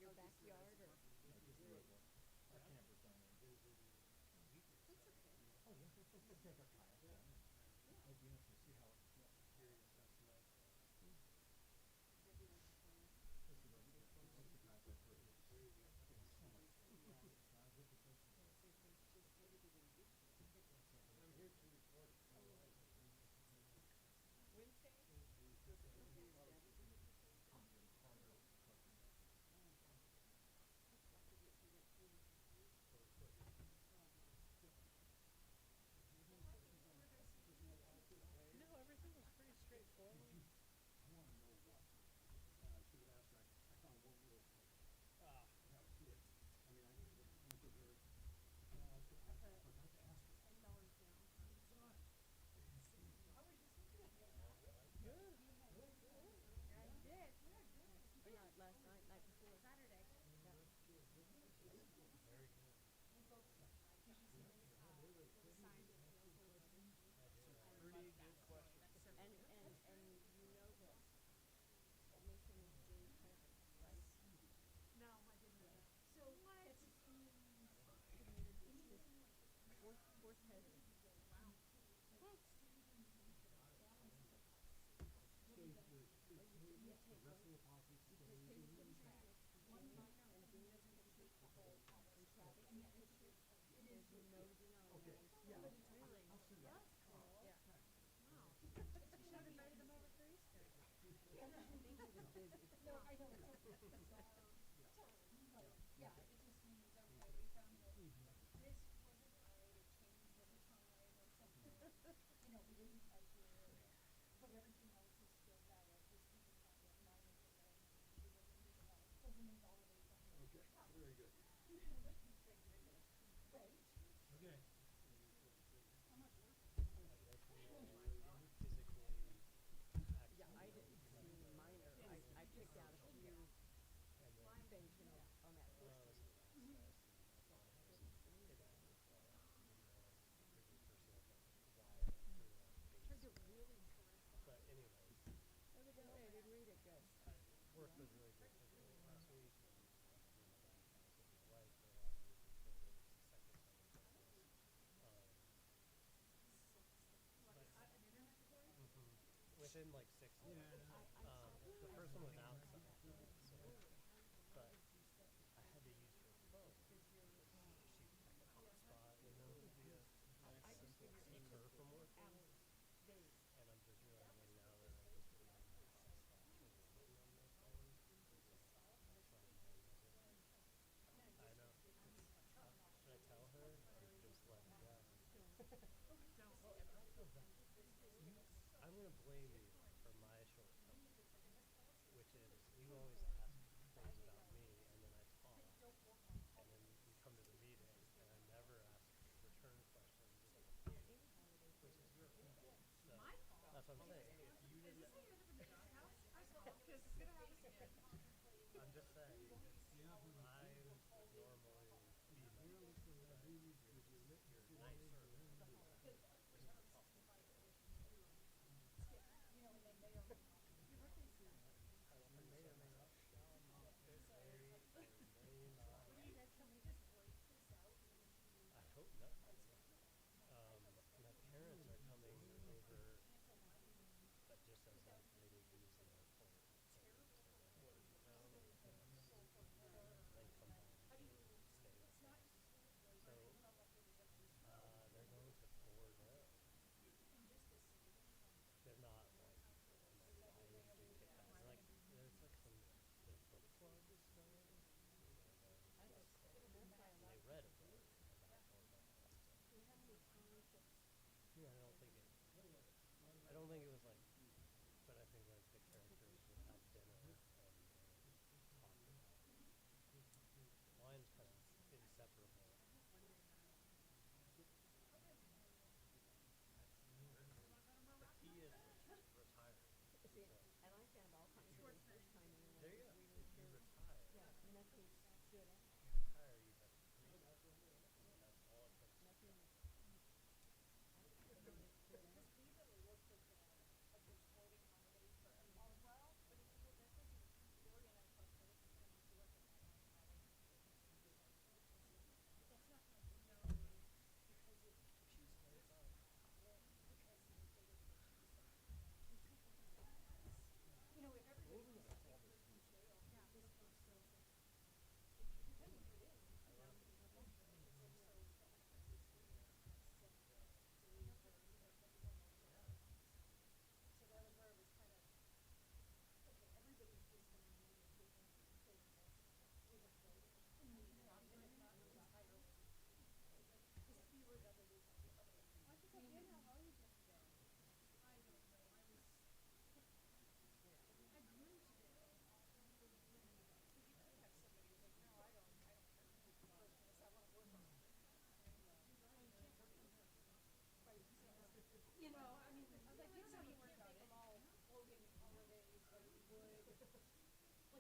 your backyard or? No, just the reservoir. Our campers down there. That's okay. Oh yeah, we'll take our kayaks down and Yeah. it'll be interesting to see how, Mm. It's the reservoir. Most of the times I've heard it's getting so much flow. It's not as if it's ocean water. Wednesday? The cargo trucking. Oh. No, everything was pretty Did straightforward. you, I wanna know what, I should have asked her, I found one little thing. Ah. And that was it. I mean, I answered her, I forgot to ask her. Oh God. Good. Good? Good. Yeah, you Yeah? did. Or not last night, night before. Saturday. Yeah. Very good. Yeah, they were pretty, nasty questions. Some I love pretty that good stuff. questions. That's so And cool. you know that Nathan is Jane Kevin, right? No, I didn't know Yeah. that. So What? it's it's his fourth cousin. Wow. Hmm. Stays with, Well, you the take rest one, of the posse you stays take Katie in picture town. and Venus picture and Travis's picture. There's no denying Okay, that was yeah, him. Really? I'll send that. That's cool. Yeah. Thanks. Wow. You should have invited him over for Easter. I think he was busy. No, I know, it's okay, it's bizarre Yeah. time, but Yeah, yeah, okay. it just means, okay, Okay. we found that Mhm. this wasn't right, it changed over time or something, we didn't touch it, but everything else is still valid, just keep in mind that minor delay means you're looking to develop, doesn't invalidate the whole Okay, very good. Right? Okay. How much work? Emotional, physically, Yeah, I actually, didn't see minor. I picked out a few and then things, on that first one. Mhm. stress and I autonomy didn't and see it that. actually felt like the previous person had like wired through like Tried base to or really whatever. But anyways, How'd it go? Hey, I didn't read it. Good. work Yeah. was really good last week and me and my dad and I was with my wife for the last week and kids, it was the second time we've done this. Like But an internet course? mhm, within like 6 months. I saw The I first one was saw outside, that. so but I had to use her phone because she I could hotspot, via I just to figured keep it her took from working. hours, days. And I'm just realizing now that I just put my hotspot completely on my phone and try mine doesn't. I know. It's tough. Should I tell her or just let it go? Don't. Don't. Well, I'm gonna blame you for my shortcoming, which is you always ask things about me and then I talk and then we come to the meeting and I never ask return questions about Yeah, you, any holiday which is your fault. So My fault? that's what I'm saying. If you Is didn't, this how you end up in the doghouse? I called because it's gonna happen again. I'm just saying it's yeah, but I would normally be here, nice, look what I but do with your you're remittances, nicer your hand when is, when you're tough. And they may or may not. Your birthday's soon. I may or may not shall not may or may not. What are you guys coming? I hope not. My parents are coming over, but just as like maybe using our plant to rent. what, in town or? Yes.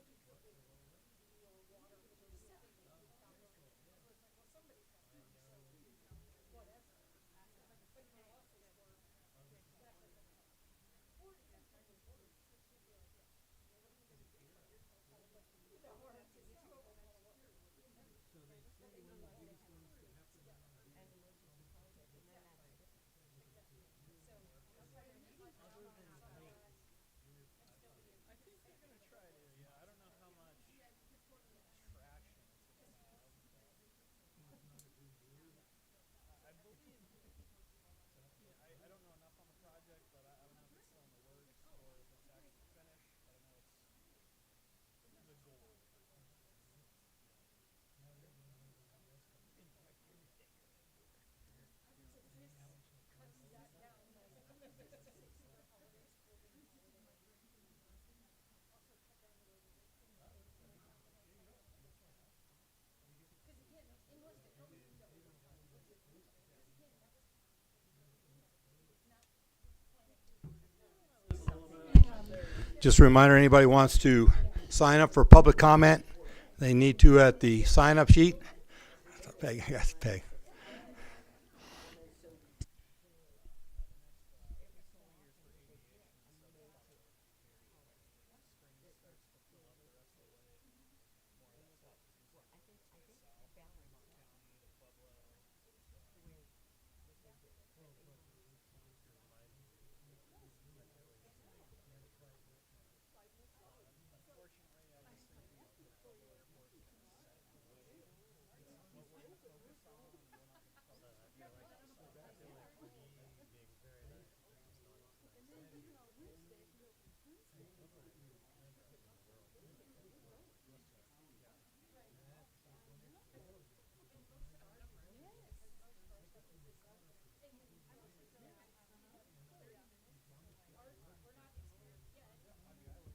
So they say one of the biggest ones could happen in And emergency project, and then that's it. Other than height, I think they're gonna try to, yeah, I don't know how much traction it's gonna have, but I believe, yeah, I don't know enough on the project, but I don't know if it's still in the works or if it's actually finished, but I know it's the goal. now they're going over that west side. Just a reminder, anybody wants to sign up for public comment, they need to at the sign-up sheet. Peg, yes, Peg.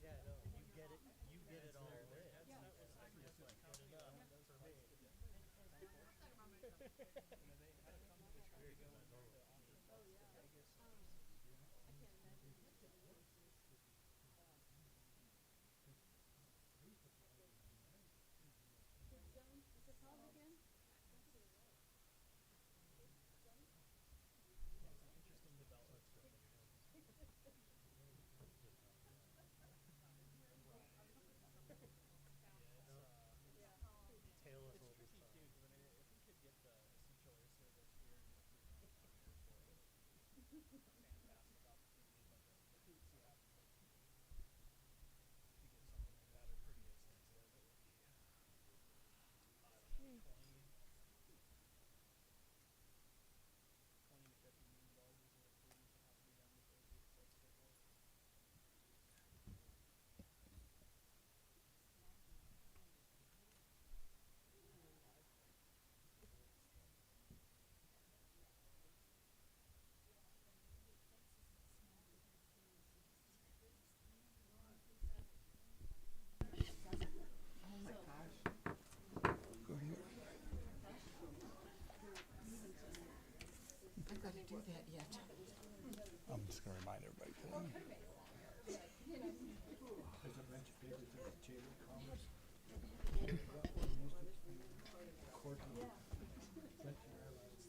yeah, no, you get it all in. I'm just like, good enough for me. Tailless will be fun. Too, 'cause I mean, if we could get the essential air service here in the Fremont Airport, fantastic opportunity, but the hoops you have to go through to get something like that are pretty extensive. It would be, I don't know, 20 to $50 million worth of improvements that have to be done before we get to start work. I've got to do that yet. I'm just gonna remind everybody. There's a bunch of papers at the Chamber of Commerce. Court of French Airlines.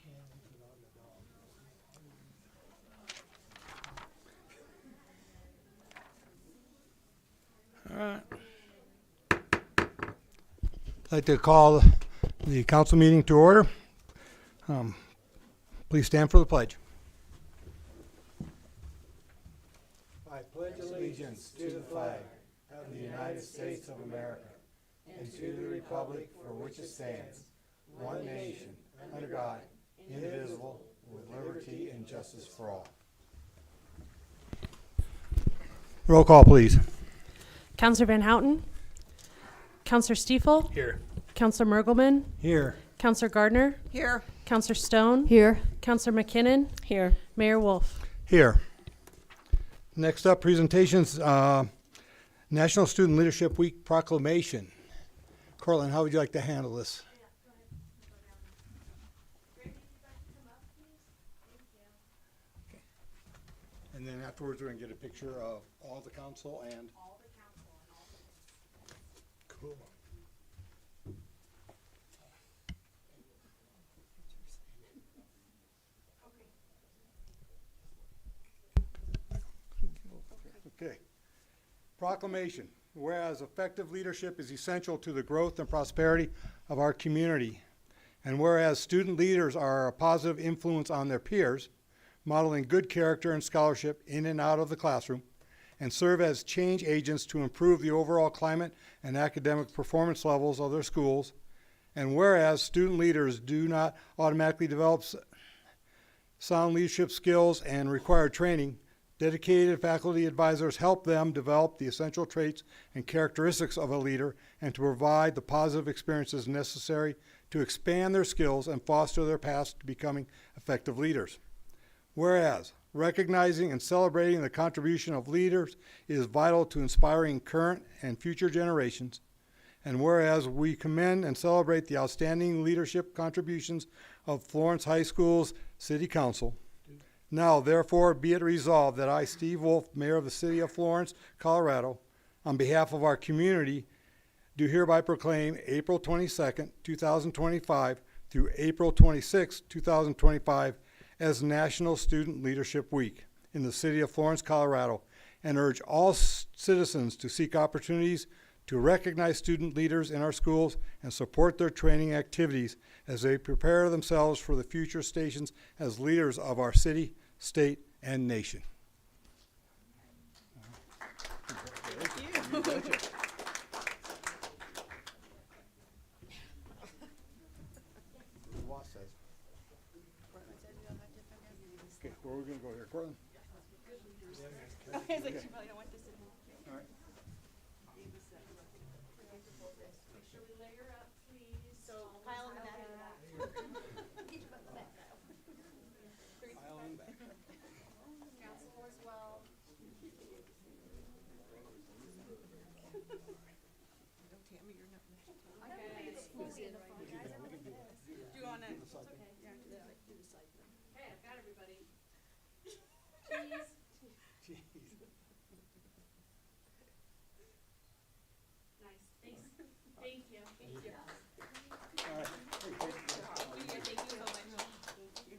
Hands it on the dog. All right. I'd like to call the council meeting to order. Please stand for the pledge. I pledge allegiance to the flag of the United States of America and to the republic for which it stands, one nation, under God, indivisible, with liberty and justice for all. Roll call, please. Counselor Van Houten, Counselor Stiefel, Here. Counselor Mergelman, Here. Counselor Gardner, Here. Counselor Stone, Here. Counselor McKinnon, Here. Mayor Wolf. Here. Next up, presentations, National Student Leadership Week proclamation. Corlin, how would you like to handle this? And then afterwards, we're gonna get a picture of all the council and Cool. Okay. Proclamation. Whereas effective leadership is essential to the growth and prosperity of our community, and whereas student leaders are a positive influence on their peers, modeling good character and scholarship in and out of the classroom, and serve as change agents to improve the overall climate and academic performance levels of their schools, and whereas student leaders do not automatically develop sound leadership skills and require training, dedicated faculty advisors help them develop the essential traits and characteristics of a leader and to provide the positive experiences necessary to expand their skills and foster their paths to becoming effective leaders. Whereas, recognizing and celebrating the contribution of leaders is vital to inspiring current and future generations, and whereas we commend and celebrate the outstanding leadership contributions of Florence High School's City Council, now, therefore, be it resolved that I, Steve Wolf, Mayor of the City of Florence, Colorado, on behalf of our community, do hereby proclaim April 22nd, 2025 through April 26th, 2025 as National Student Leadership Week in the City of Florence, Colorado, and urge all citizens to seek opportunities to recognize student leaders in our schools and support their training activities as they prepare themselves for the future stations as leaders of our city, state, and nation. Okay, where are we going to go here? Cortland? I was like, she probably don't want this in here. All right. Make sure we layer up, please. So pile in the back. Each one in the back. Pile in back. Council as well. Tammy, you're not next. Okay. Who's in the phone? Do you want to? It's okay. Yeah, do the side thing. Okay, I've got everybody. Cheese. Nice, thanks. Thank you. Thank you. All right. Thank you so much. Thank you.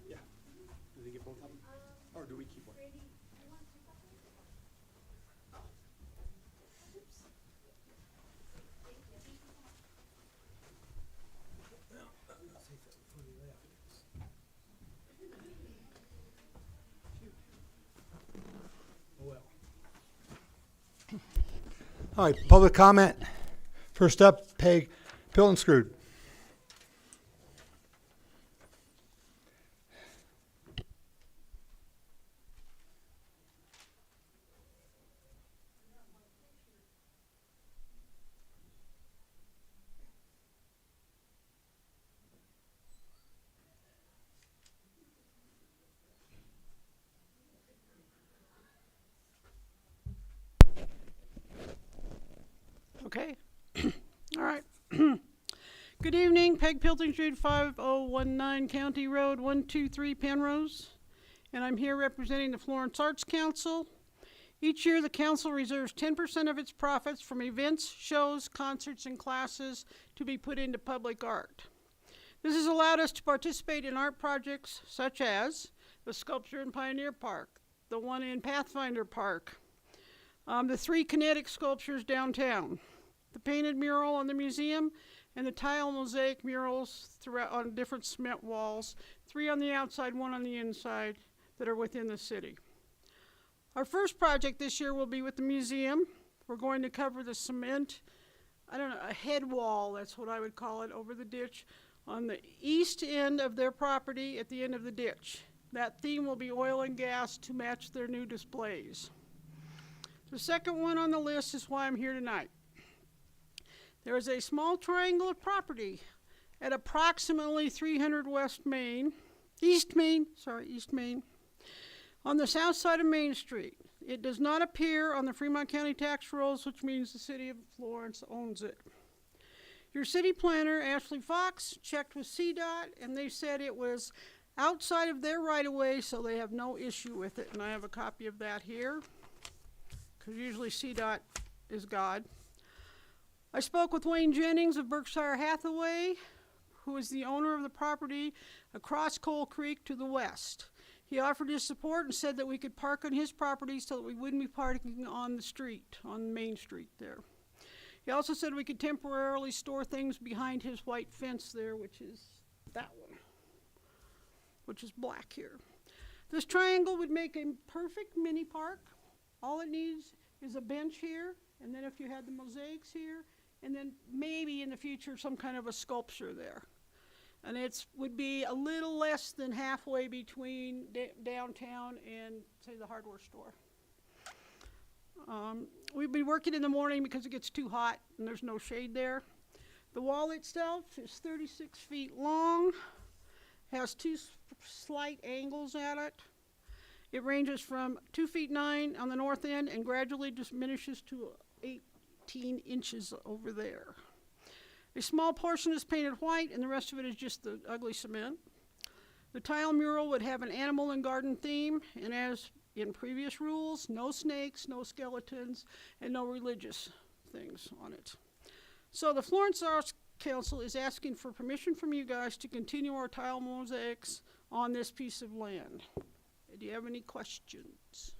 Yeah. Do they get both of them? Or do we keep one? All right, public comment. First up, Peg Piltenscrude. Okay. All right. Good evening, Peg Piltenscrude, 5019 County Road, 123 Penrose. And I'm here representing the Florence Arts Council. Each year, the council reserves 10% of its profits from events, shows, concerts, and classes to be put into public art. This has allowed us to participate in art projects such as the sculpture in Pioneer Park, the one in Pathfinder Park, the 3 kinetic sculptures downtown, the painted mural on the museum, and the tile mosaic murals throughout on different cement walls, 3 on the outside, 1 on the inside, that are within the city. Our first project this year will be with the museum. We're going to cover the cement, a head wall, that's what I would call it, over the ditch on the east end of their property at the end of the ditch. That theme will be oil and gas to match their new displays. The second one on the list is why I'm here tonight. There is a small triangle of property at approximately 300 East Main, on the south side of Main Street. It does not appear on the Fremont County tax rolls, which means the city of Florence owns it. Your city planner, Ashley Fox, checked with CDOT, and they said it was outside of their right-of-way, so they have no issue with it, and I have a copy of that here, because usually CDOT is God. I spoke with Wayne Jennings of Berkshire Hathaway, who is the owner of the property across Coal Creek to the west. He offered his support and said that we could park on his property so that we wouldn't be parking on the street, on Main Street there. He also said we could temporarily store things behind his white fence there, which is that one, which is black here. This triangle would make a perfect mini park. All it needs is a bench here, and then if you had the mosaics here, and then maybe in the future some kind of a sculpture there. And it would be a little less than halfway between downtown and, say, the hardware store. We've been working in the morning because it gets too hot and there's no shade there. The wall itself is 36 feet long, has two slight angles at it. It ranges from 2 feet 9 on the north end and gradually diminishes to 18 inches over there. A small portion is painted white and the rest of it is just the ugly cement. The tile mural would have an animal and garden theme, and as in previous rules, no snakes, no skeletons, and no religious things on it. So the Florence Arts Council is asking for permission from you guys to continue our tile mosaics on this piece of land. Do you have any questions?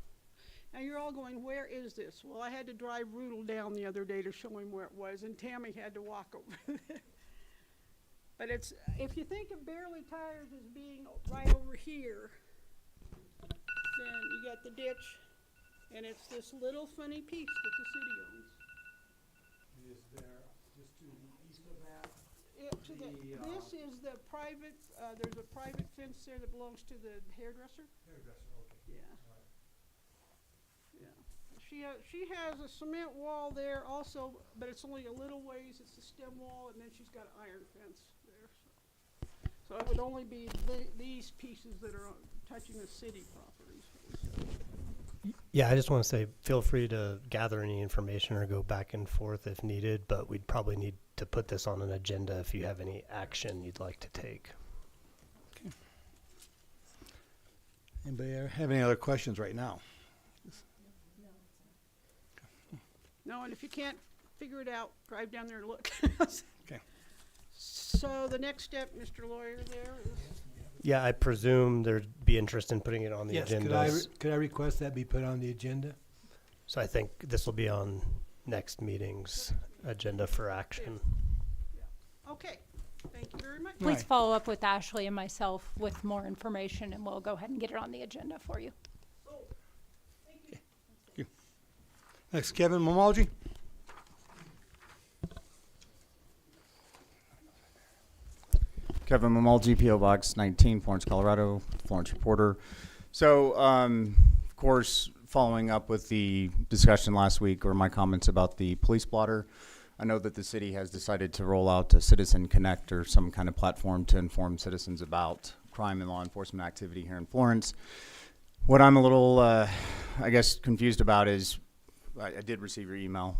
Now you're all going, where is this? Well, I had to drive Rudel down the other day to show him where it was, and Tammy had to walk over there. But it's, if you think of Bearly Tires as being right over here, then you got the ditch, and it's this little funny piece that the city owns. Is there, just to the east of that? This is the private, there's a private fence there that belongs to the hairdresser. Hairdresser, okay. Yeah. All right. Yeah. She has a cement wall there also, but it's only a little ways. It's the stem wall, and then she's got an iron fence there. So it would only be these pieces that are touching the city properties. Yeah, I just want to say feel free to gather any information or go back and forth if needed, but we'd probably need to put this on an agenda if you have any action you'd like to take. Okay. Anybody have any other questions right now? No, and if you can't figure it out, drive down there and look. Okay. So the next step, Mr. Lawyer, there is. Yeah, I presume there'd be interest in putting it on the Yes, agenda. could I request that be put on the agenda? So I think this will be on next meeting's agenda for action. Okay, thank you very much. Please Right. follow up with Ashley and myself with more information, and we'll go ahead and get it on the agenda for you. Next, Kevin Mamalji. Kevin Mamalji, P.O. Box 19, Florence, Colorado, Florence Reporter. So, of course, following up with the discussion last week or my comments about the police blotter, I know that the city has decided to roll out a Citizen Connect or some kind of platform to inform citizens about crime and law enforcement activity here in Florence. What I'm a little, I guess, confused about is I did receive your email.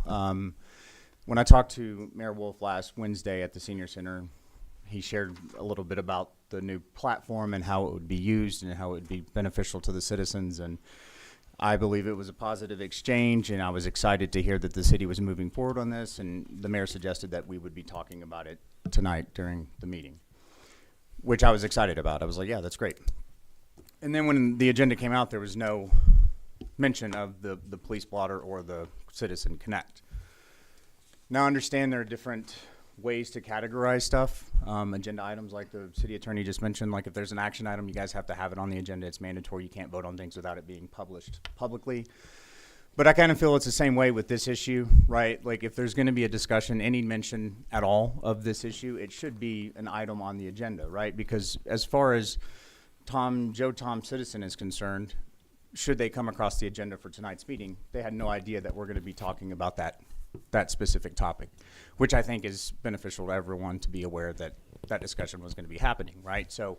When I talked to Mayor Wolf last Wednesday at the Senior Center, he shared a little bit about the new platform and how it would be used and how it would be beneficial to the citizens. And I believe it was a positive exchange, and I was excited to hear that the city was moving forward on this. And the mayor suggested that we would be talking about it tonight during the meeting, which I was excited about. I was like, yeah, that's great. And then when the agenda came out, there was no mention of the police blotter or the Citizen Connect. Now I understand there are different ways to categorize stuff, agenda items like the city attorney just mentioned. Like if there's an action item, you guys have to have it on the agenda. It's mandatory. You can't vote on things without it being published publicly. But I kind of feel it's the same way with this issue, right? Like if there's going to be a discussion, any mention at all of this issue, it should be an item on the agenda, right? Because as far as Joe Tom Citizen is concerned, should they come across the agenda for tonight's meeting, they had no idea that we're going to be talking about that specific topic, which I think is beneficial to everyone to be aware that that discussion was going to be happening, right? So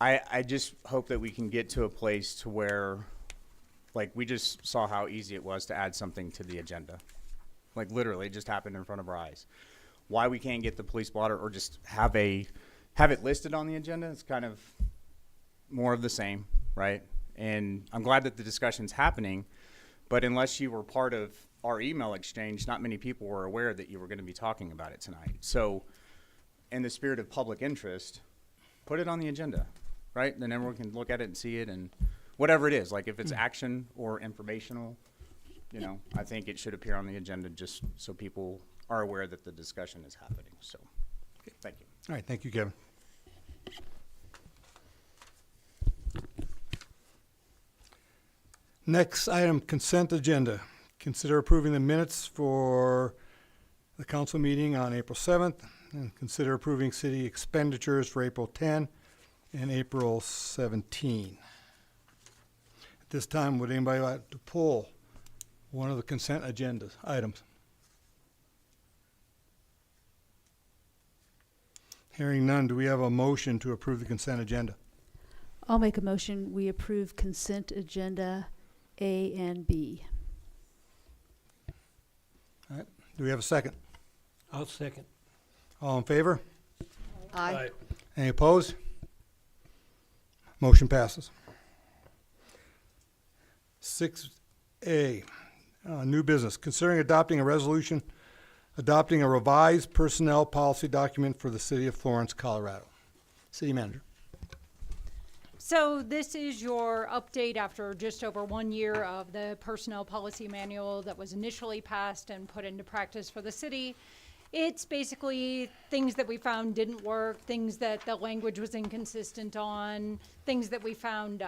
I just hope that we can get to a place to where, like, we just saw how easy it was to add something to the agenda. Like, literally, it just happened in front of our eyes. Why we can't get the police blotter or just have it listed on the agenda is kind of more of the same, right? And I'm glad that the discussion's happening, but unless you were part of our email exchange, not many people were aware that you were going to be talking about it tonight. So in the spirit of public interest, put it on the agenda, right? Then everyone can look at it and see it, and whatever it is, like if it's action or informational, you know, I think it should appear on the agenda just so people are aware that the discussion is happening. So, thank you. All right, thank you, Kevin. Next item, consent agenda. Consider approving the minutes for the council meeting on April 7th, and consider approving city expenditures for April 10 and April 17. At this time, would anybody like to pull one of the consent agenda items? Hearing none, do we have a motion to approve the consent agenda? I'll make a motion, we approve consent agenda A and B. All right, do we have a second? I'll second. All in favor? Aye. Any opposed? Motion passes. 6A, new business. Considering adopting a resolution adopting a revised personnel policy document for the city of Florence, Colorado. City manager. So this is your update after just over 1 year of the personnel policy manual that was initially passed and put into practice for the city. It's basically things that we found didn't work, things that the language was inconsistent on, things that we found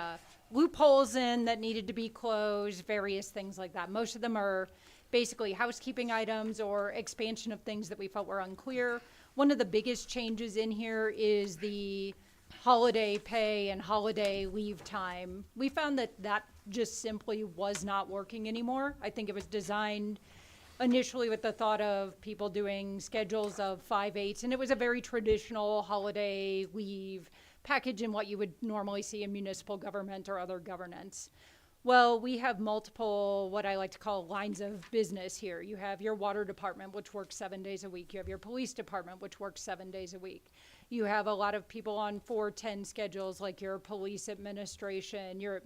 loopholes in that needed to be closed, various things like that. Most of them are basically housekeeping items or expansion of things that we felt were unclear. One of the biggest changes in here is the holiday pay and holiday leave time. We found that that just simply was not working anymore. I think it was designed initially with the thought of people doing schedules of 5/8, and it was a very traditional holiday leave package in what you would normally see in municipal government or other governance. Well, we have multiple, what I like to call lines of business here. You have your water department, which works 7 days a week. You have your police department, which works 7 days a week. You have a lot of people on 410 schedules, like your police administration, your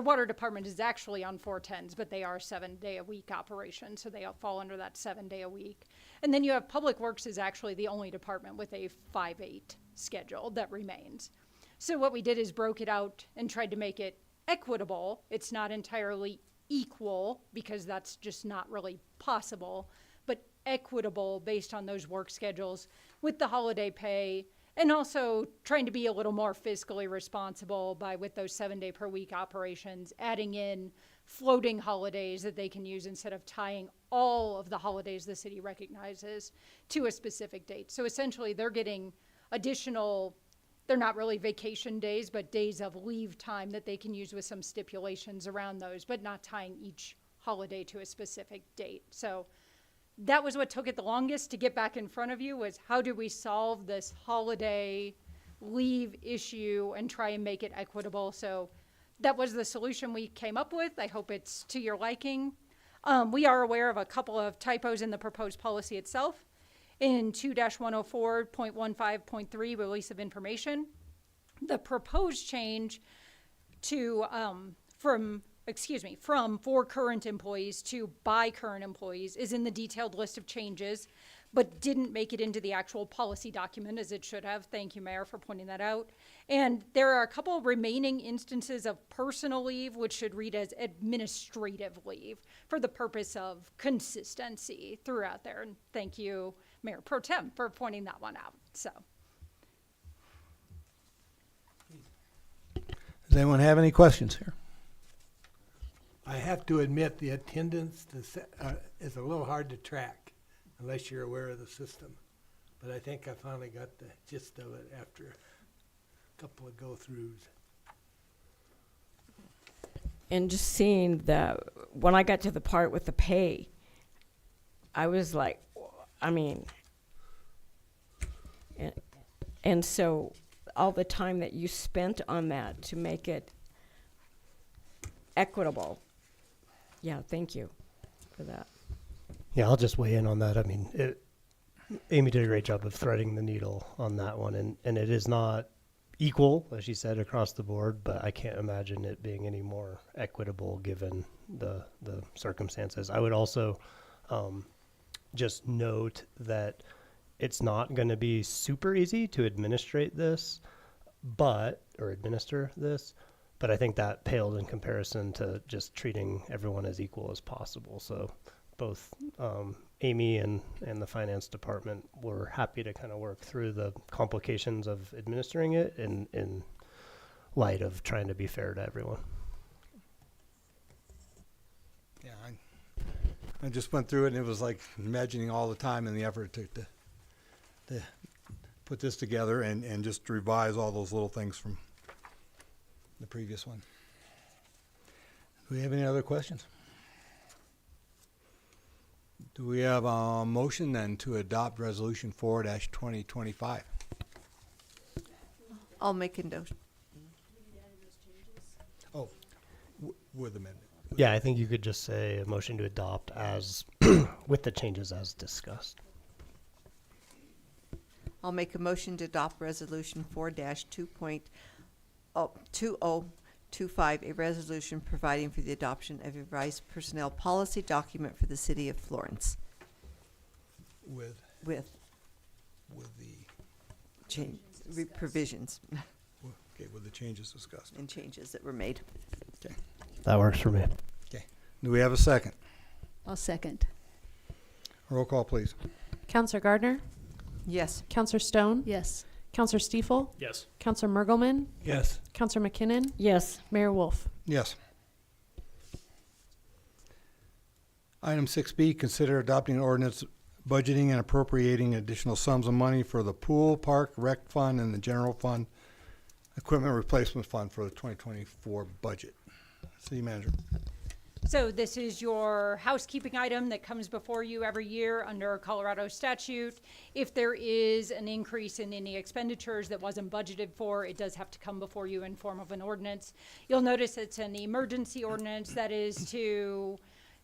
water department is actually on 410s, but they are 7 day a week operations, so they all fall under that 7 day a week. And then you have public works is actually the only department with a 5/8 schedule that remains. So what we did is broke it out and tried to make it equitable. It's not entirely equal because that's just not really possible, but equitable based on those work schedules with the holiday pay, and also trying to be a little more fiscally responsible by, with those 7 day per week operations, adding in floating holidays that they can use instead of tying all of the holidays the city recognizes to a specific date. So essentially they're getting additional, they're not really vacation days, but days of leave time that they can use with some stipulations around those, but not tying each holiday to a specific date. So that was what took it the longest to get back in front of you, was how do we solve this holiday leave issue and try and make it equitable. So that was the solution we came up with. I hope it's to your liking. We are aware of a couple of typos in the proposed policy itself. In 2-104.15.3, release of information, the proposed change to from for current employees to by current employees is in the detailed list of changes, but didn't make it into the actual policy document as it should have. Thank you, Mayor, for pointing that out. And there are a couple remaining instances of personal leave, which should read as administrative leave for the purpose of consistency throughout there. And thank you, Mayor Pro Tem, for pointing that one out. So, Does anyone have any questions here? I have to admit the attendance is a little hard to track unless you're aware of the system. But I think I finally got the gist of it after a couple of go-throughs. And just seeing when I got to the part with the pay, I was like, and so all the time that you spent on that to make it equitable. Yeah, thank you for that. Yeah, I'll just weigh in on that. I mean, Amy did a great job of threading the needle on that one, and it is not equal, as you said, across the board, but I can't imagine it being any more equitable given the circumstances. I would also just note that it's not going to be super easy to administer this, but I think that paled in comparison to just treating everyone as equal as possible. So both Amy and the finance department were happy to kind of work through the complications of administering it in light of trying to be fair to everyone. Yeah, I just went through it, and it was like imagining all the time and the effort to put this together and just revise all those little things from the previous one. Do we have any other questions? Do we have a motion then to adopt Resolution 4-2025? I'll make a note. Oh, with amendment. Yeah, I think you could just say a motion to adopt as with the changes as discussed. I'll make a motion to adopt Resolution 4-2025, a resolution providing for the adoption of a revised personnel policy document for the city of Florence With with the provisions okay, with the changes discussed. and changes that were made. Okay. That works for me. Okay. Do we have a second? I'll second. Roll call, please. Counselor Gardner, Yes. Counselor Stone, Yes. Counselor Stiefel, Yes. Counselor Mergelman, Yes. Counselor McKinnon, Yes. Mayor Wolf. Yes. Item 6B, consider adopting an ordinance budgeting and appropriating additional sums of money for the pool, park, rec fund, and the general fund equipment replacement fund for the 2024 budget. City Manager. So this is your housekeeping item that comes before you every year under Colorado statute. If there is an increase in any expenditures that wasn't budgeted for, it does have to come before you in form of an ordinance. You'll notice it's an emergency ordinance, that is to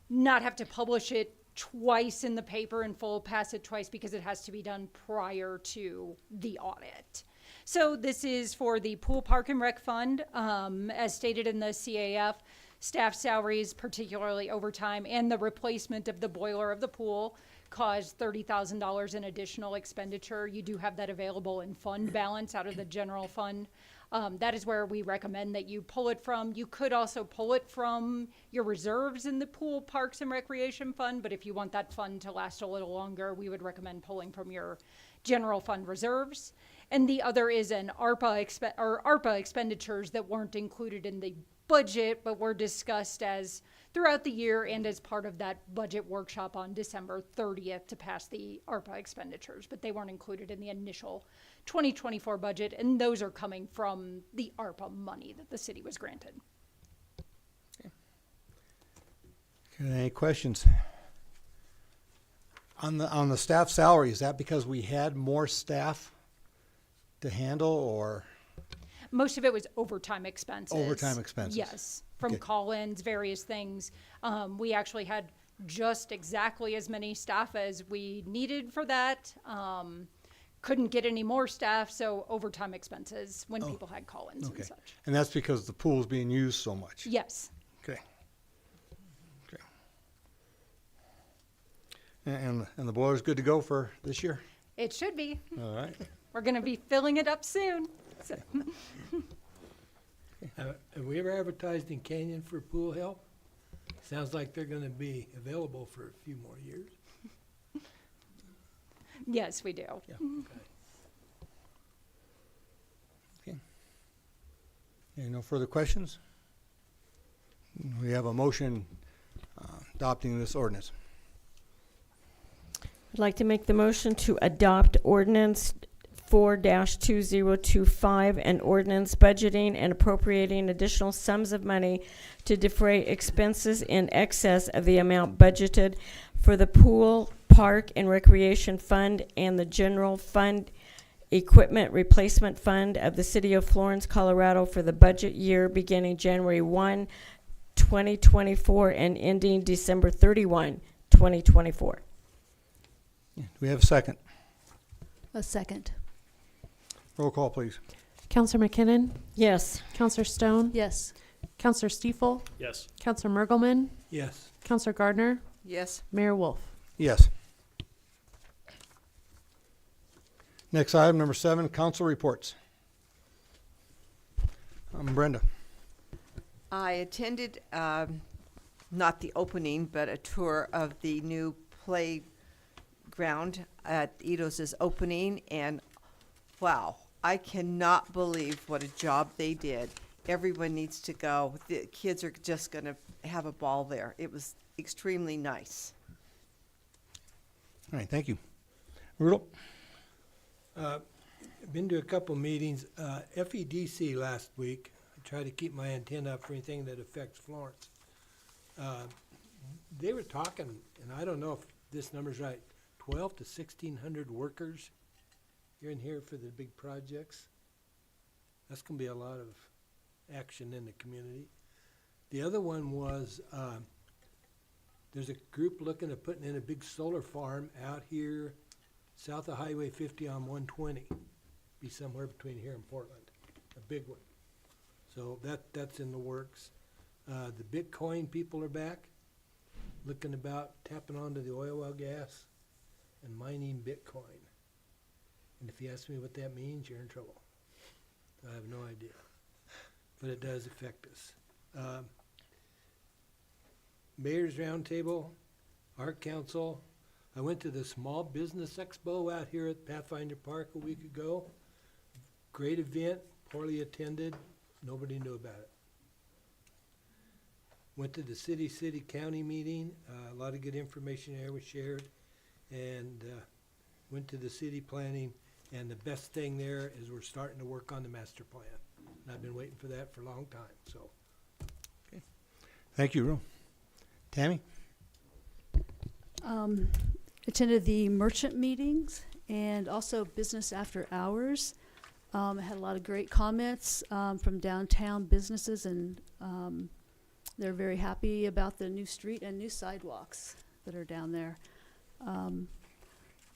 not have to publish it twice in the paper in full, pass it twice because it has to be done prior to the audit. So this is for the Pool, Park, and Rec Fund, as stated in the CAF. Staff salaries, particularly overtime, and the replacement of the boiler of the pool caused $30,000 in additional expenditure. You do have that available in fund balance out of the general fund. That is where we recommend that you pull it from. You could also pull it from your reserves in the Pool, Parks, and Recreation Fund, but if you want that fund to last a little longer, we would recommend pulling from your general fund reserves. And the other is an ARPA expenditures that weren't included in the budget, but were discussed as throughout the year and as part of that budget workshop on December 30th to pass the ARPA expenditures, but they weren't included in the initial 2024 budget, and those are coming from the ARPA money that the city was granted. Okay, any questions? On the staff salary, is that because we had more staff to handle, or? Most of it was overtime expenses. Overtime expenses. Yes, from Okay. call-ins, various things. We actually had just exactly as many staff as we needed for that. Couldn't get any more staff, so overtime expenses when people had call-ins Okay. and such. And that's because the pool's being used so much? Yes. Okay. Okay. And the boiler's good to go for this year? It should be. All right. We're going to be filling it up soon. So. Have we ever advertised in Canyon for pool help? Sounds like they're gonna be available for a few more years. Yes, we do. Yeah. Okay. Any no further questions? We have a motion adopting this ordinance. I'd like to make the motion to adopt ordinance 4-2025, an ordinance budgeting and appropriating additional sums of money to defray expenses in excess of the amount budgeted for the Pool, Park, and Recreation Fund and the General Fund Equipment Replacement Fund of the City of Florence, Colorado for the budget year beginning January 1, 2024 and ending December 31, 2024. Do we have a second? A second. Roll call, please. Counselor McKinnon, Yes. Counselor Stone, Yes. Counselor Stiefel, Yes. Counselor Mergelman, Yes. Counselor Gardner, Yes. Mayor Wolf. Yes. Next item, number 7, council reports. Brenda. I attended, not the opening, but a tour of the new playground at Ito's opening, and wow, I cannot believe what a job they did. Everyone needs to go. The kids are just going to have a ball there. It was extremely nice. All right, thank you. Rudolph? Been to a couple meetings, FEDC last week. I try to keep my antenna up for anything that affects Florence. They were talking, and I don't know if this number's right, 12 to 1,600 workers here in here for the big projects. That's gonna be a lot of action in the community. The other one was, there's a group looking at putting in a big solar farm out here south of Highway 50 on 120. Be somewhere between here and Portland, a big one. So that's in the works. The Bitcoin people are back, looking about tapping onto the oil well gas and mining Bitcoin. And if you ask me what that means, you're in trouble. I have no idea, but it does affect us. Mayor's Roundtable, Art Council. I went to the Small Business Expo out here at Pathfinder Park a week ago. Great event, poorly attended, nobody knew about it. Went to the city-county meeting, a lot of good information there was shared, and went to the city planning, and the best thing there is we're starting to work on the master plan. And I've been waiting for that for a long time, so. Thank you, Rudolph. Tammy? Attended the merchant meetings and also business after hours. I had a lot of great comments from downtown businesses, and they're very happy about the new street and new sidewalks that are down there.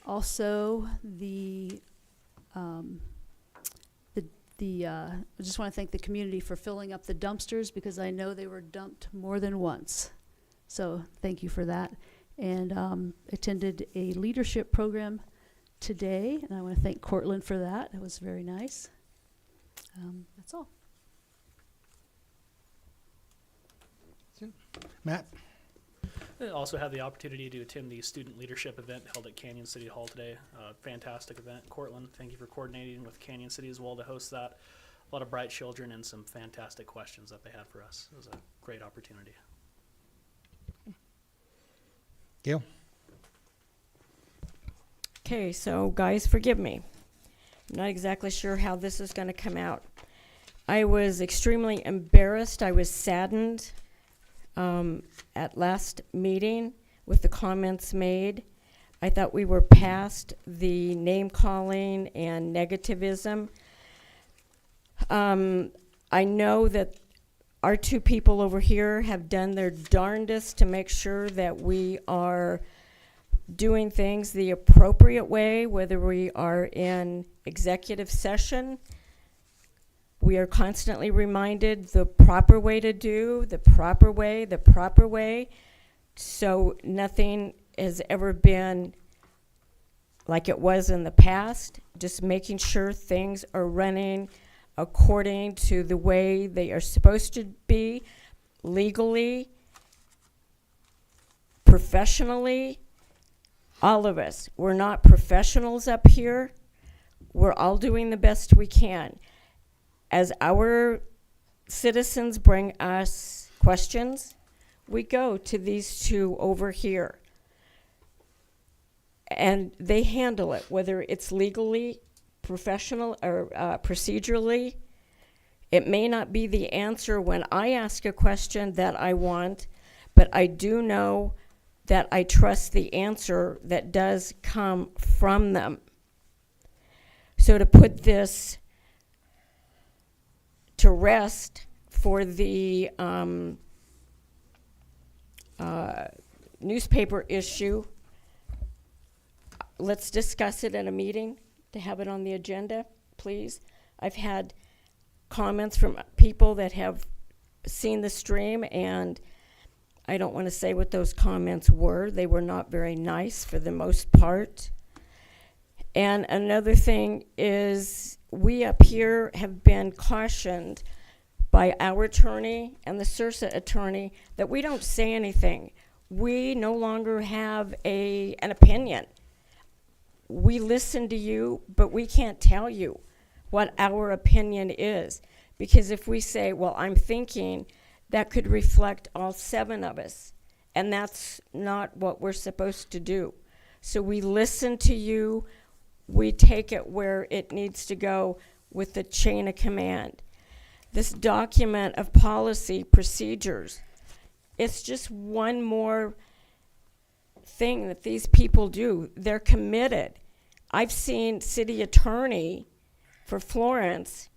Also, I just want to thank the community for filling up the dumpsters, because I know they were dumped more than once. So thank you for that. And attended a leadership program today, and I want to thank Cortland for that. It was very nice. That's all. Matt? I also had the opportunity to attend the student leadership event held at Canyon City Hall today. Fantastic event. Cortland, thank you for coordinating with Canyon City as well to host that. A lot of bright children and some fantastic questions that they had for us. It was a great opportunity. Gail? Okay, so guys, forgive me. I'm not exactly sure how this is going to come out. I was extremely embarrassed. I was saddened at last meeting with the comments made. I thought we were past the name calling and negativism. I know that our two people over here have done their darndest to make sure that we are doing things the appropriate way, whether we are in executive session. We are constantly reminded the proper way to do, the proper way. So nothing has ever been like it was in the past, just making sure things are running according to the way they are supposed to be, legally, professionally. All of us. We're not professionals up here. We're all doing the best we can. As our citizens bring us questions, we go to these two over here. And they handle it, whether it's legally, professional, or procedurally. It may not be the answer when I ask a question that I want, but I do know that I trust the answer that does come from them. So to put this to rest for the newspaper issue, let's discuss it at a meeting to have it on the agenda, please. I've had comments from people that have seen the stream, and I don't want to say what those comments were. They were not very nice for the most part. And another thing is, we up here have been cautioned by our attorney and the Sursa attorney that we don't say anything. We no longer have an opinion. We listen to you, but we can't tell you what our opinion is. Because if we say, well, I'm thinking, that could reflect all 7 of us. And that's not what we're supposed to do. So we listen to you. We take it where it needs to go with the chain of command. This document of policy procedures, it's just one more thing that these people do. They're committed. I've seen city attorney for Florence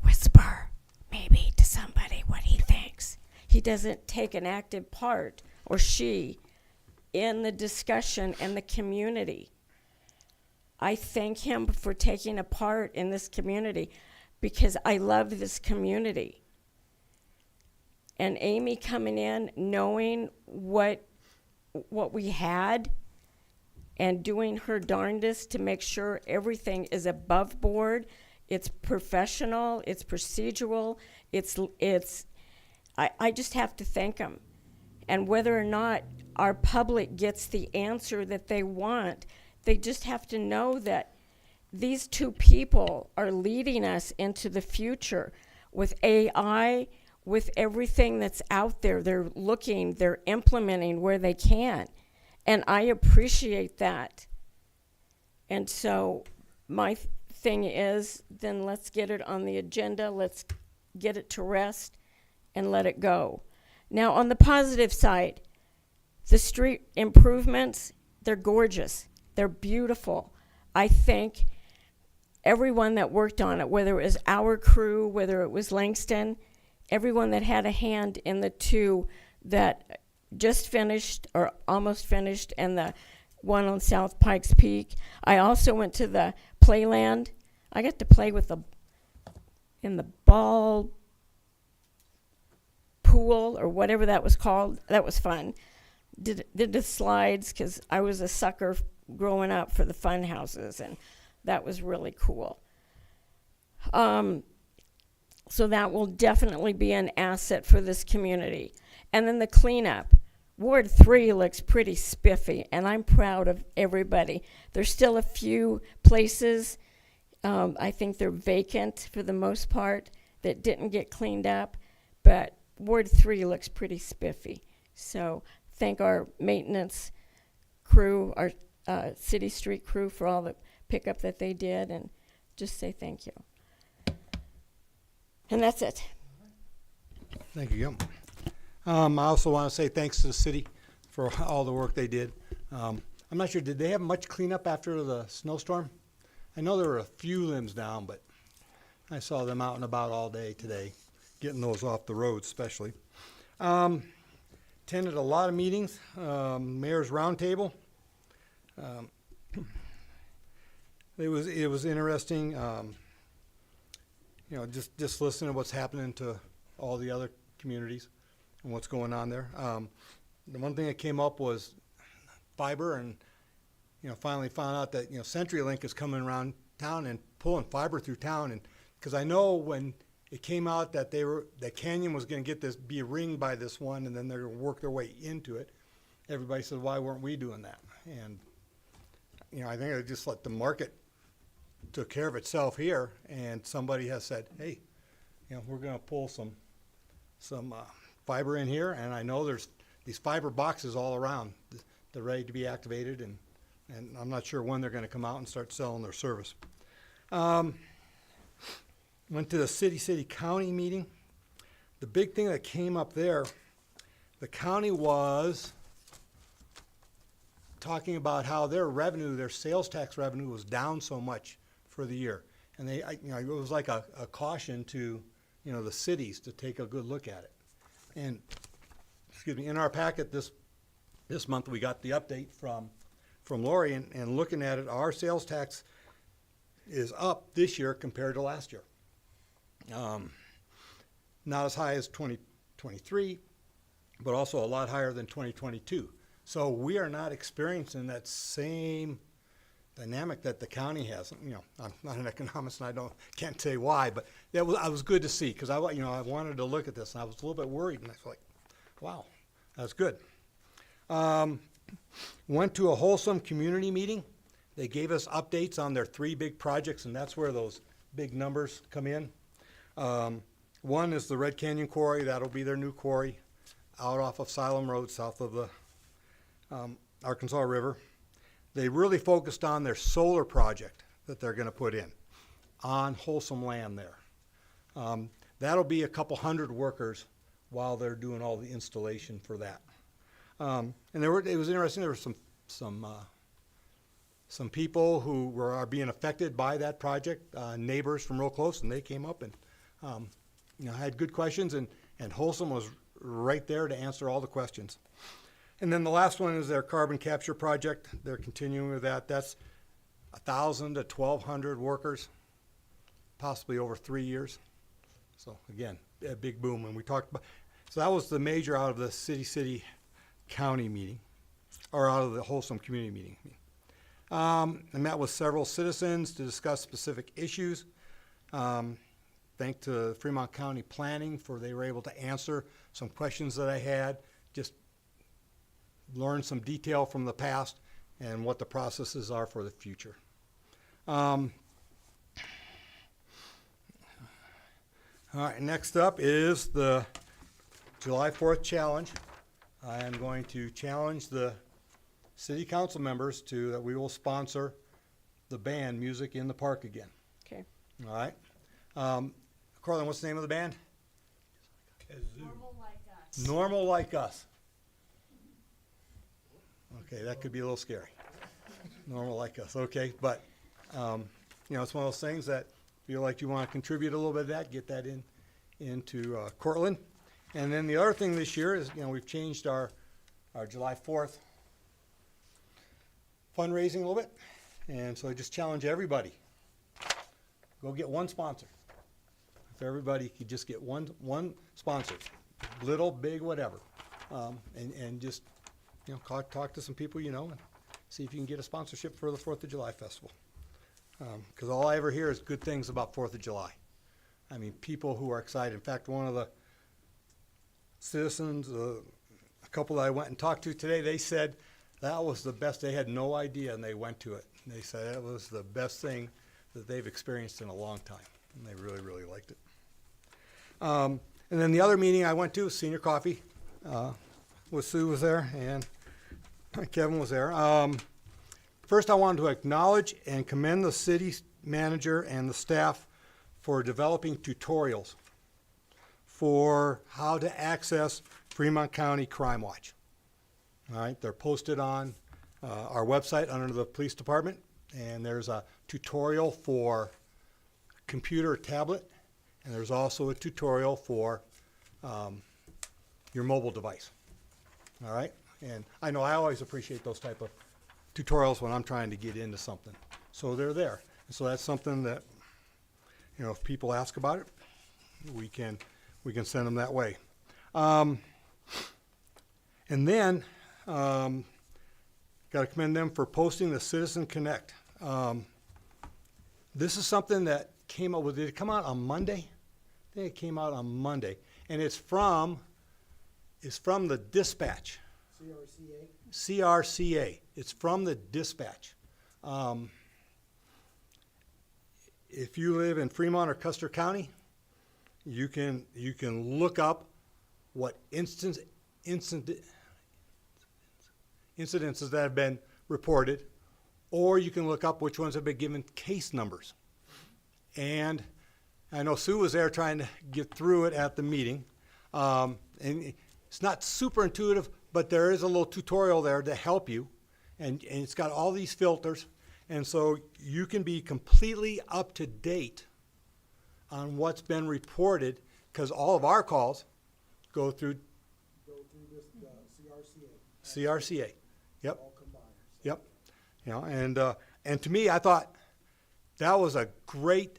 whisper maybe to somebody what he thinks. He doesn't take an active part, or she, in the discussion and the community. I thank him for taking a part in this community because I love this community. And Amy coming in, knowing what we had, and doing her darndest to make sure everything is above board. It's professional, it's procedural, I just have to thank them. And whether or not our public gets the answer that they want, they just have to know that these 2 people are leading us into the future with AI, with everything that's out there. They're looking, they're implementing where they can. And I appreciate that. And so my thing is, then let's get it on the agenda, let's get it to rest and let it go. Now, on the positive side, the street improvements, they're gorgeous. They're beautiful. I thank everyone that worked on it, whether it was our crew, whether it was Langston, everyone that had a hand in the 2 that just finished or almost finished, and the one on South Pikes Peak. I also went to the Playland. I got to play with in the ball pool or whatever that was called. That was fun. Did the slides because I was a sucker growing up for the fun houses, and that was really cool. So that will definitely be an asset for this community. And then the cleanup. Ward 3 looks pretty spiffy, and I'm proud of everybody. There's still a few places, I think they're vacant for the most part, that didn't get cleaned up, but Ward 3 looks pretty spiffy. So thank our maintenance crew, our city street crew for all the pickup that they did, and just say thank you. And that's it. Thank you. I also want to say thanks to the city for all the work they did. I'm not sure, did they have much cleanup after the snowstorm? I know there were a few limbs down, but I saw them out and about all day today, getting those off the road especially. Attended a lot of meetings, mayor's roundtable. It was interesting, just listening to what's happening to all the other communities and what's going on there. The one thing that came up was fiber, and finally found out that CenturyLink is coming around town and pulling fiber through town. And because I know when it came out that that Canyon was going to be ringed by this one, and then they're going to work their way into it, everybody said, why weren't we doing that? And I think I just let the market took care of itself here, and somebody has said, hey, we're going to pull some fiber in here, and I know there's these fiber boxes all around. They're ready to be activated, and I'm not sure when they're going to come out and start selling their service. Went to the city-county meeting. The big thing that came up there, the county was talking about how their revenue, their sales tax revenue, was down so much for the year, and it was like a caution to the cities to take a good look at it. And in our packet this month we got the update from Lori, and looking at it, our sales tax is up this year compared to last year. Not as high as 2023, but also a lot higher than 2022. So we are not experiencing that same dynamic that the county has. You know, I'm not an economist and can't say why, but I was good to see, because I wanted to look at this and I was a little bit worried, and I was like, wow, that's good. Went to a Wholesome community meeting. They gave us updates on their 3 big projects, and that's where those big numbers come in. One is the Red Canyon Quarry. That'll be their new quarry out off of Siloam Road, south of the Arkansas River. They really focused on their solar project that they're going to put in on Wholesome land there. That'll be a couple hundred workers while they're doing all the installation for that. And it was interesting. There were some people who are being affected by that project, neighbors from real close, and they came up and had good questions, and Wholesome was right there to answer all the questions. And then the last one is their carbon capture project. They're continuing with that. That's 1,000 to 1,200 workers, possibly over 3 years. So again, a big boom. And we talked about, so that was the major out of the city-county meeting, or out of the Wholesome community meeting. I met with several citizens to discuss specific issues. Thanks to Fremont County Planning they were able to answer some questions that I had, just learn some detail from the past and what the processes are for the future. All right, next up is the July 4th challenge. I am going to challenge the city council members that we will sponsor the band Music in the Park again. Okay. All right. Corlin, what's the name of the band? Normal Like Us. Normal Like Us. Okay, that could be a little scary. Normal Like Us, okay. But, it's one of those things that feel like you want to contribute a little bit of that, get that into Cortland. And then the other thing this year is, we've changed our July 4th fundraising a little bit. And so I just challenge everybody, go get one sponsor. If everybody could just get one sponsor, little, big, whatever, and just talk to some people and see if you can get a sponsorship for the 4th of July festival. Because all I ever hear is good things about 4th of July. I mean, people who are excited. In fact, one of the citizens, a couple that I went and talked to today, they said that was the best. They had no idea, and they went to it. And they said it was the best thing that they've experienced in a long time, and they really, really liked it. And then the other meeting I went to was Senior Coffee. With Sue was there, and Kevin was there. First, I wanted to acknowledge and commend the city manager and the staff for developing tutorials for how to access Fremont County Crime Watch. All right, they're posted on our website under the police department, and there's a tutorial for computer or tablet, and there's also a tutorial for your mobile device. All right, and I know I always appreciate those type of tutorials when I'm trying to get into something. So they're there. And so that's something that, if people ask about it, we can send them that way. And then, got to commend them for posting the Citizen Connect. This is something that came out did it come out on Monday? I think it came out on Monday. And it's from the Dispatch. CRCA. It's from the Dispatch. If you live in Fremont or Custer County, you can look up what incidences that have been reported, or you can look up which ones have been given case numbers. And I know Sue was there trying to get through it at the meeting. And it's not super intuitive, but there is a little tutorial there to help you. And it's got all these filters. And so you can be completely up to date on what's been reported, because all of our calls go through this CRCA. Yep. Yep. And to me, I thought that was a great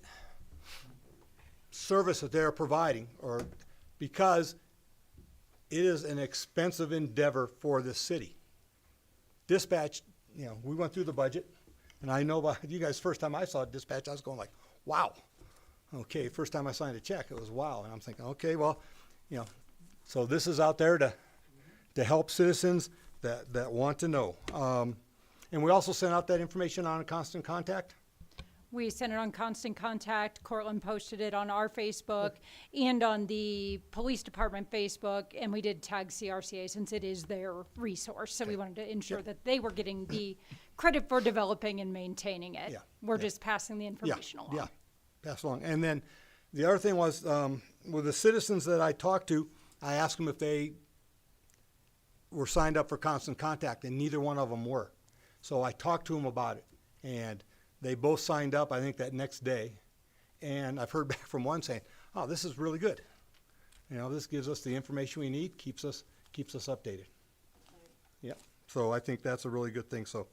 service that they're providing, or because it is an expensive endeavor for the city. Dispatch, you know, we went through the budget, and I know by you guys, first time I saw dispatch, I was going like, wow. Okay, first time I signed a check, it was wow. And I'm thinking, okay, well, you know, so this is out there to help citizens that want to know. And we also sent out that information on Constant Contact. We sent it on Constant Contact. Cortland posted it on our Facebook and on the police department Facebook, and we did tag CRCA since it is their resource. So we wanted to ensure that they were getting the credit for developing and maintaining it. Yeah. We're just passing the information along. Yeah, pass along. And then the other thing was, with the citizens that I talked to, I asked them if they were signed up for Constant Contact, and neither one of them were. So I talked to them about it, and they both signed up, I think, that next day. And I've heard back from one saying, oh, this is really good. You know, this gives us the information we need, keeps us updated. Yep. So I think that's a really good thing. So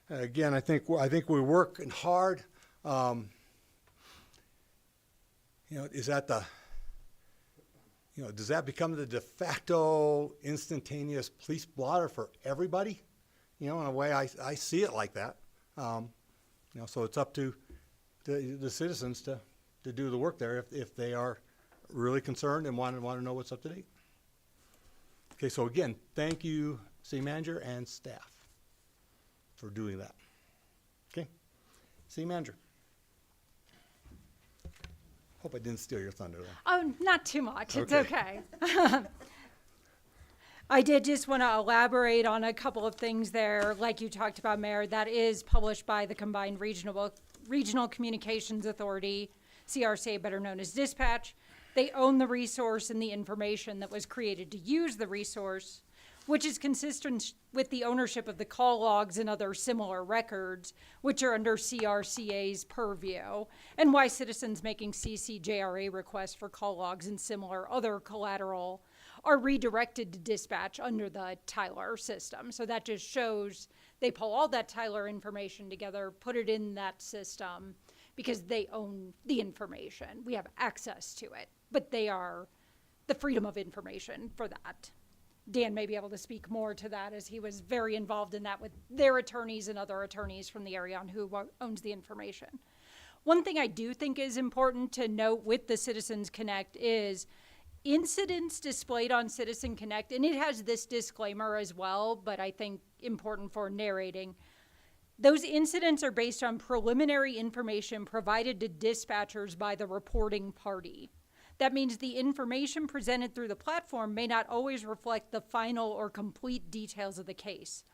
again, I think we're working hard. You know, is that does that become the de facto instantaneous police blotter for everybody? You know, in a way, I see it like that. You know, so it's up to the citizens to do the work there if they are really concerned and want to know what's up to date. Okay, so again, thank you, city manager and staff, for doing that. Okay, city manager. Hope I didn't steal your thunder there. Oh, not too much. It's okay. I did just want to elaborate on a couple of things there. Like you talked about, Mayor, that is published by the Combined Regional Communications Authority, CRCA, better known as Dispatch. They own the resource and the information that was created to use the resource, which is consistent with the ownership of the call logs and other similar records, which are under CRCA's purview, and why citizens making CCJRA requests for call logs and similar other collateral are redirected to dispatch under the Tyler system. So that just shows they pull all that Tyler information together, put it in that system, because they own the information. We have access to it, but they are the freedom of information for that. Dan may be able to speak more to that, as he was very involved in that with their attorneys and other attorneys from the area on who owns the information. One thing I do think is important to note with the Citizens Connect is incidents displayed on Citizen Connect, and it has this disclaimer as well, but I think important for narrating. Those incidents are based on preliminary information provided to dispatchers by the reporting party. That means the information presented through the platform may not always reflect the final or complete details of the case.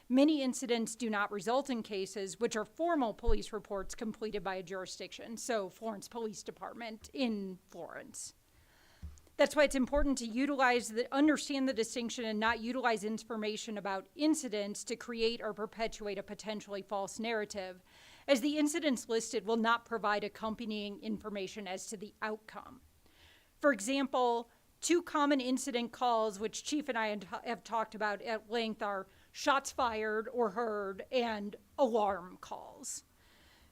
Many incidents do not result in cases, which are formal police reports completed by a jurisdiction, so Florence Police Department in Florence. That's why it's important to understand the distinction and not utilize information about incidents to create or perpetuate a potentially false narrative, as the incidents listed will not provide accompanying information as to the outcome. For example, two common incident calls, which Chief and I have talked about at length, are shots fired or heard and alarm calls.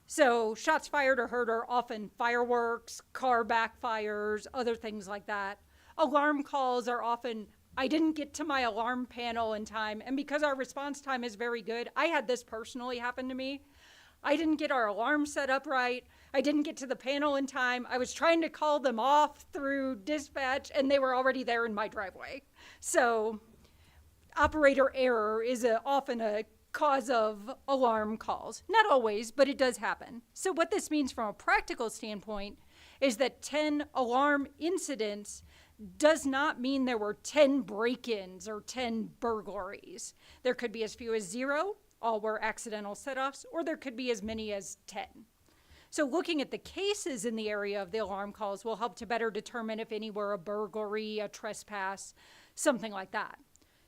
So shots fired or heard are often fireworks, car backfires, other things like that. Alarm calls are often, I didn't get to my alarm panel in time, and because our response time is very good, I had this personally happen to me. I didn't get our alarm set up right. I didn't get to the panel in time. I was trying to call them off through dispatch, and they were already there in my driveway. So operator error is often a cause of alarm calls. Not always, but it does happen. So what this means from a practical standpoint is that 10 alarm incidents does not mean there were 10 break-ins or 10 burglaries. There could be as few as 0, all were accidental set-offs, or there could be as many as 10. So looking at the cases in the area of the alarm calls will help to better determine if any were a burglary, a trespass, something like that.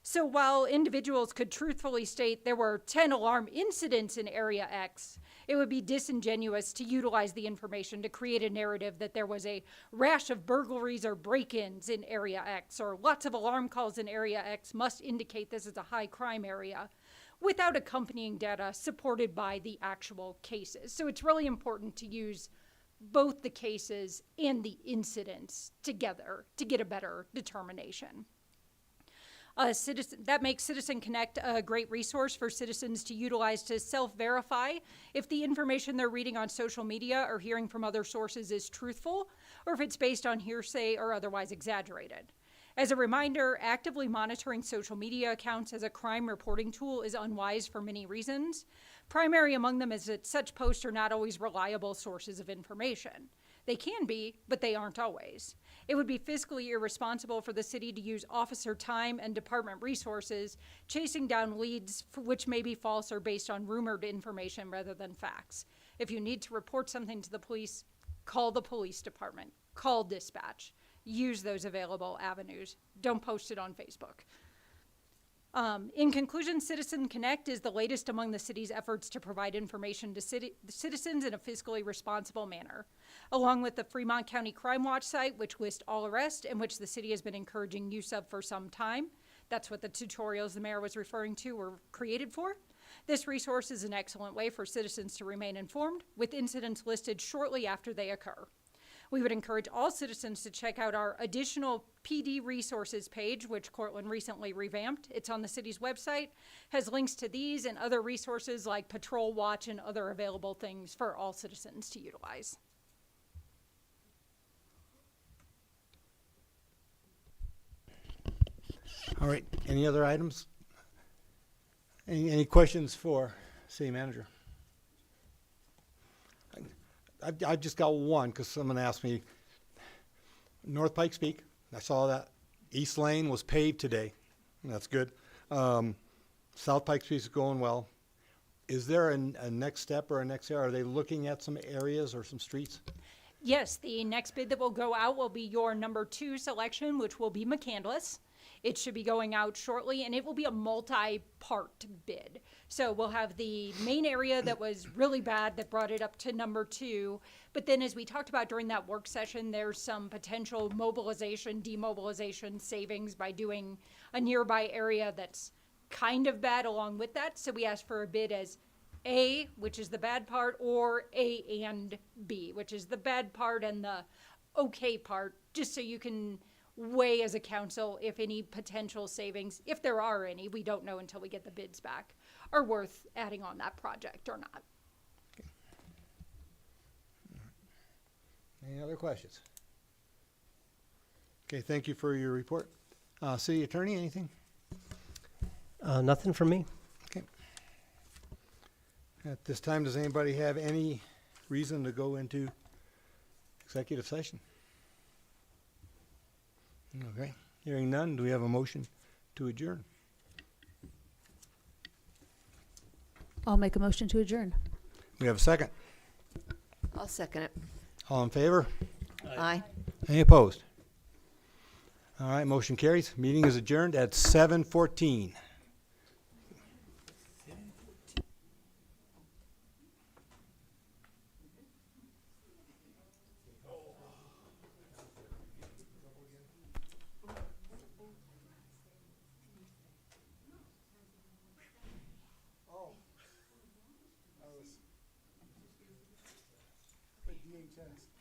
So while individuals could truthfully state there were 10 alarm incidents in Area X, it would be disingenuous to utilize the information to create a narrative that there was a rash of burglaries or break-ins in Area X, or lots of alarm calls in Area X must indicate this is a high crime area, without accompanying data supported by the actual cases. So it's really important to use both the cases and the incidents together to get a better determination. That makes Citizen Connect a great resource for citizens to utilize to self-verify if the information they're reading on social media or hearing from other sources is truthful, or if it's based on hearsay or otherwise exaggerated. As a reminder, actively monitoring social media accounts as a crime reporting tool is unwise for many reasons. Primary among them is that such posts are not always reliable sources of information. They can be, but they aren't always. It would be fiscally irresponsible for the city to use officer time and department resources chasing down leads which may be false or based on rumored information rather than facts. If you need to report something to the police, call the police department, call dispatch. Use those available avenues. Don't post it on Facebook. In conclusion, Citizen Connect is the latest among the city's efforts to provide information to citizens in a fiscally responsible manner. Along with the Fremont County Crime Watch site, which lists all arrests and which the city has been encouraging use of for some time. That's what the tutorials the mayor was referring to were created for. This resource is an excellent way for citizens to remain informed, with incidents listed shortly after they occur. We would encourage all citizens to check out our additional PD resources page, which Cortland recently revamped. It's on the city's website, has links to these and other resources like Patrol Watch and other available things for all citizens to utilize. All right, any other items? Any questions for city manager? I've just got one because someone asked me. North Pikes Peak, I saw that. East Lane was paved today. That's good. South Pikes Peak is going well. Is there a next step or a next area? Are they looking at some areas or some streets? Yes, the next bid that will go out will be your number 2 selection, which will be McCandless. It should be going out shortly, and it will be a multi-part bid. So we'll have the main area that was really bad that brought it up to number 2. But then as we talked about during that work session, there's some potential mobilization, demobilization savings by doing a nearby area that's kind of bad along with that. So we asked for a bid as A, which is the bad part, or A and B, which is the bad part and the okay part, just so you can weigh as a council if any potential savings, if there are any, we don't know until we get the bids back, are worth adding on that project or not. Any other questions? Okay, thank you for your report. City Attorney, anything? Nothing from me. Okay. At this time, does anybody have any reason to go into executive session? Okay, hearing none, do we have a motion to adjourn? I'll make a motion to adjourn. We have a second. I'll second it. All in favor? Aye. Any opposed? All right, motion carries. Meeting is adjourned at 7:14. DHS.